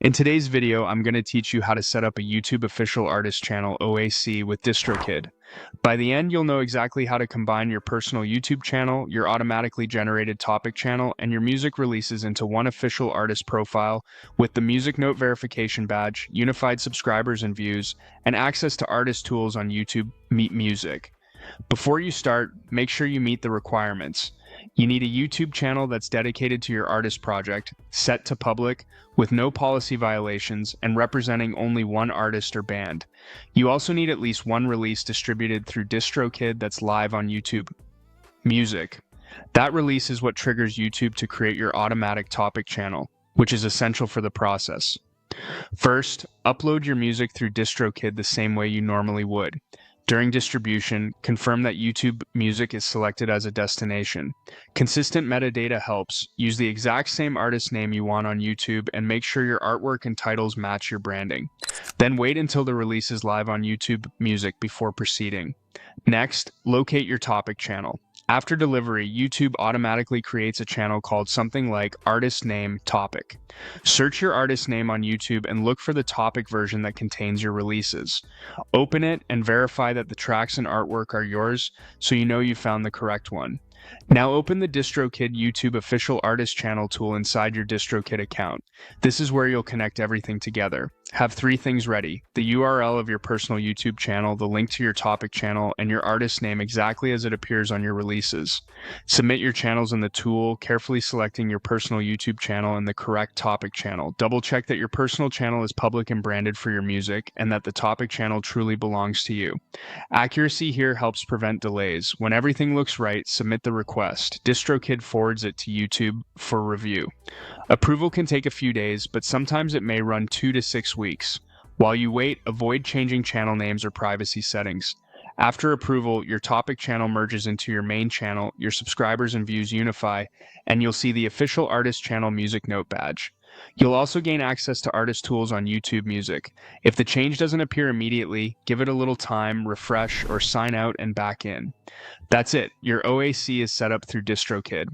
In today's video, I'm going to teach you how to set up a YouTube official artist channel OAC with Distrokid. By the end, you'll know exactly how to combine your personal YouTube channel, your automatically generated topic channel, and your music releases into one official artist profile with the music note verification badge, unified subscribers and views, and access to artist tools on YouTube Meet Music. Before you start, make sure you meet the requirements. You need a YouTube channel that's dedicated to your artist project, set to public, with no policy violations, and representing only one artist or band. You also need at least one release distributed through Distrokid that's live on YouTube Music. That release is what triggers YouTube to create your automatic topic channel, which is essential for the process. First, upload your music through Distrokid the same way you normally would. During distribution, confirm that YouTube Music is selected as a destination. Consistent metadata helps. Use the exact same artist name you want on YouTube and make sure your artwork and titles match your branding. Then wait until the release is live on YouTube Music before proceeding. Next, locate your topic channel. After delivery, YouTube automatically creates a channel called something like Artist Name Topic. Search your artist name on YouTube and look for the topic version that contains your releases. Open it and verify that the tracks and artwork are yours so you know you found the correct one. Now open the Distrokid YouTube official artist channel tool inside your Distrokid account. This is where you'll connect everything together. Have three things ready: the URL of your personal YouTube channel, the link to your topic channel, and your artist name exactly as it appears on your releases. Submit your channels in the tool, carefully selecting your personal YouTube channel and the correct topic channel. Double check that your personal channel is public and branded for your music, and that the topic channel truly belongs to you. Accuracy here helps prevent delays. When everything looks right, submit the request. Distrokid forwards it to YouTube for review. Approval can take a few days, but sometimes it may run 2 to 6 weeks. While you wait, avoid changing channel names or privacy settings. After approval, your topic channel merges into your main channel, your subscribers and views unify, and you'll see the official artist channel music note badge. You'll also gain access to artist tools on YouTube Music. If the change doesn't appear immediately, give it a little time, refresh, or sign out and back in. That's it. Your OAC is set up through Distrokid.